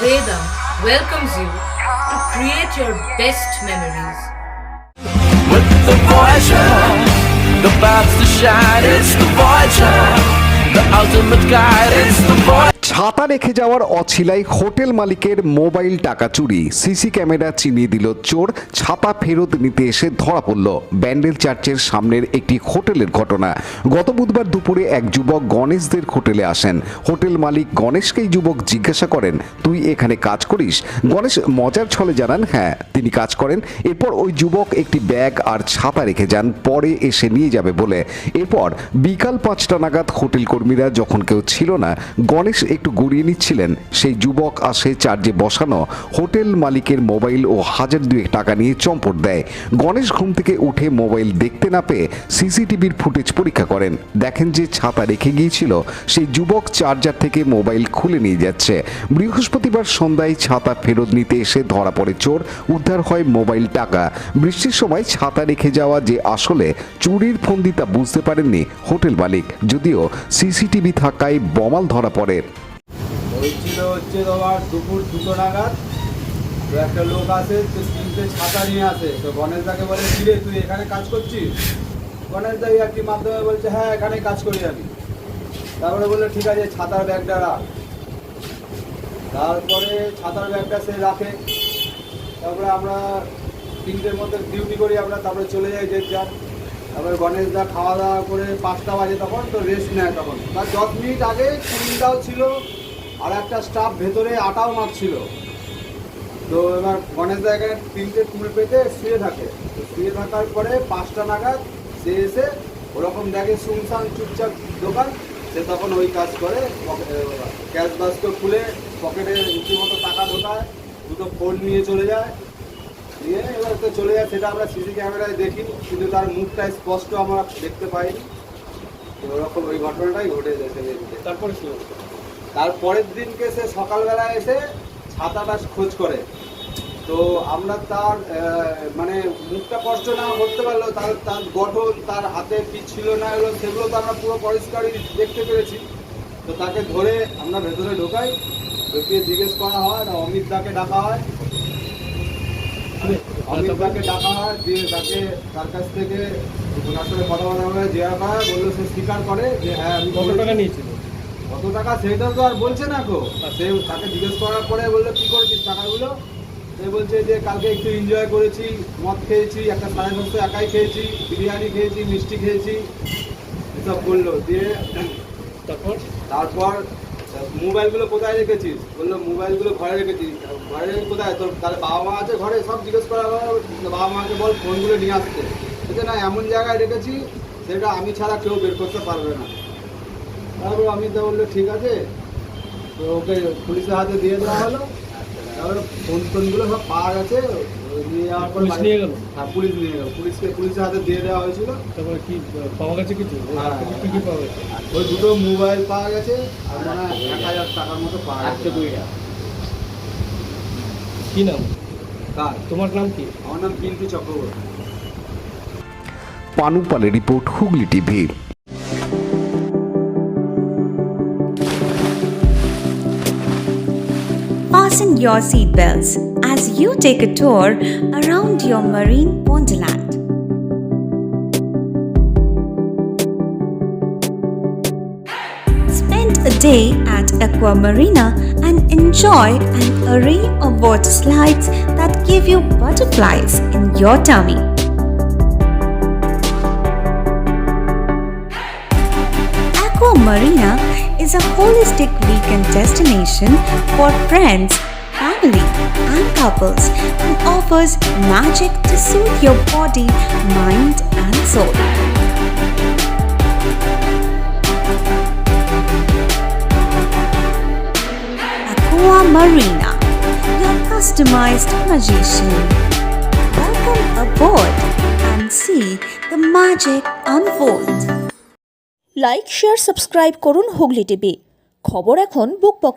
Vedam welcomes you to create your best memories. With the Voyager, the paths to shine, it's the Voyager, the ultimate guide, it's the Voyager. ছাতা রেখে যাওয়ার অছিলায় hotel মালিকের mobile টাকা চুরি, CC camera চিনিয়ে দিল চোর, ছাতা ফেরত নিতে এসে ধরা পড়ল। ব্যান্ডেল চার্চের সামনের একটি হোটেলের ঘটনা। গত বুধবার দুপুরে এক যুবক গণেশদের হোটেলে আসেন। হোটেল মালিক গণেশকেই যুবক জিজ্ঞাসা করেন, তুই এখানে কাজ করিস? গণেশ মজার ছলে জানান হ্যাঁ তিনি কাজ করেন। এরপর ওই যুবক একটি ব্যাগ আর ছাতা রেখে যান, পরে এসে নিয়ে যাবে বলে। এরপর বিকাল 5টা নাগাদ হোটেল কর্মীরা যখন কেউ ছিল না, গণেশ একটু গড়িয়ে নিচ্ছিলেন, সেই যুবক আসে চার্জে বসানো হোটেল মালিকের মোবাইল ও 1002 টাকা নিয়ে চম্পট দেয়। গণেশ ঘুম থেকে উঠে মোবাইল দেখতে না পেয়ে সিসিটিভির ফুটেজ পরীক্ষা করেন, দেখেন যে ছাতা রেখে গিয়েছিল সেই যুবক চার্জার থেকে মোবাইল খুলে নিয়ে যাচ্ছে। বৃহস্পতিবার সন্ধ্যায় ছাতা ফেরত নিতে এসে ধরা পড়ে চোর, উদ্ধার হয় মোবাইল টাকা। বৃষ্টির সময় ছাতা রেখে যাওয়া যে আসলে চুরির ফন্দি তা বুঝতে পারেননি হোটেল মালিক, যদিও সিসিটিভি থাকায় বমাল ধরা পড়ে। হয়েছিল হচ্ছে তোমার দুপুর 2টো নাগাদ। তো একটা লোক আসে, তো 3টে ছাতা নিয়ে আসে। তো গণেশদাকে বলে, কিরে তুই এখানে কাজ করছিস? গণেশদা আর কি মাধ্যমে বলছে, হ্যাঁ এখানে কাজ করি আমি। তারপরে বললো ঠিক আছে ছাতার ব্যাগটা রাখ। তারপরে ছাতার ব্যাগটা সে রাখে। তারপরে আমরা 3টের মধ্যে ডিউটি করি আমরা, তারপরে চলে যাই যে যার। তারপরে গণেশদা খাওয়া দাওয়া করে 5টা বাজে, তখন তো রেস্ট নেয়। তখন তার 10 মিনিট আগে চিন্তাও ছিল, আর একটা স্টাফ ভেতরে আটাও মারছিল। তো এবার গণেশদা এখানে 3টে টুল পেতে শুয়ে থাকে। তো শুয়ে থাকার পরে 5টা নাগাদ সে এসে ওরকম দেখে শুনশান চুপচাপ দোকান, সে তখন ওই কাজ করে। ক্যাশ বাস্ক খুলে পকেটে রীতিমতো টাকা ঢোকায়, 2টো ফোন নিয়ে চলে যায়। নিয়ে এবার তো চলে যায়, সেটা আমরা সিসি ক্যামেরায় দেখি, কিন্তু তার মুখটা স্পষ্ট আমরা দেখতে পাইনি। তো ওরকম ওই ঘটনাটাই ঘটে গেছে। তারপরে কি হলো? তারপরের দিনকে সে সকালবেলায় এসে ছাতাটা খোঁজ করে। তো আমরা তার মানে মুখটা স্পষ্ট না করতে পারলো, তার গঠন, তার হাতে কি ছিল না এলো, সেগুলো তো আমরা পুরো পরিষ্কারই দেখতে পেরেছি। তো তাকে ধরে আমরা ভেতরে ঢোকাই, ঢুকিয়ে জিজ্ঞেস করা হয়, অমিত দাকে ডাকা হয়। দিয়ে তাকে তার কাছ থেকে ওনার সাথে কথা বলা হয়, জিজ্ঞাসা করা হয়, বললো সে স্বীকার করে যে হ্যাঁ আমি। কত টাকা নিয়েছিল? কত টাকা সেটা তো আর বলছে না গো। সে তাকে জিজ্ঞেস করার পরে বললো কি করেছিস টাকাগুলো? সে বলছে যে কালকে একটু এনজয় করেছি, মদ খেয়েছি, একটা 650 একাই খেয়েছি, বিরিয়ানি খেয়েছি, মিষ্টি খেয়েছি, এসব বললো। দিয়ে তারপর মোবাইলগুলো কোথায় রেখেছিস? বললো মোবাইলগুলো ঘরে রেখেছি। ঘরে রেখে কোথায়? তোর তাহলে বাবা মা আছে ঘরে? সব জিজ্ঞেস করা হয়, বাবা মাকে বল ফোনগুলো নিয়ে আসতে। বলছে না, এমন জায়গায় রেখেছি সেটা আমি ছাড়া কেউ বের করতে পারবে না। তারপর অমিতা বললো ঠিক আছে। তো ওকে পুলিশের হাতে দিয়ে দেওয়া হলো। তারপরে ফোনগুলো সব পাওয়া গেছে। নিয়ে যাওয়ার পর নিয়ে গেল। হ্যাঁ, পুলিশ নিয়ে গেল। পুলিশের হাতে দিয়ে দেওয়া হয়েছিল। তারপরে কি পাওয়া গেছে কিছু? হ্যাঁ, কি পাওয়া গেছে? ওই 2টো মোবাইল পাওয়া গেছে, আর মানে 1000 টাকার মতো পাওয়া গেছে। কি নাম? কার? তোমার নাম কি? আমার নাম পিন্টু চক্রবর্তী। পানুপালের report, Hooghly TV. Fasten your seatbelts as you take a tour around your marine wonderland. Spend a day at Aqua Marina and enjoy an array of water slides that give you butterflies in your tummy. Aqua Marina is a holistic weekend destination for friends, family, and couples and offers magic to soothe your body, mind, and soul. Aqua Marina, your customized magician. Welcome aboard and see the magic unfold. Like, share, subscribe করুন Hooghly TV. খবর এখন বুক পকেটে।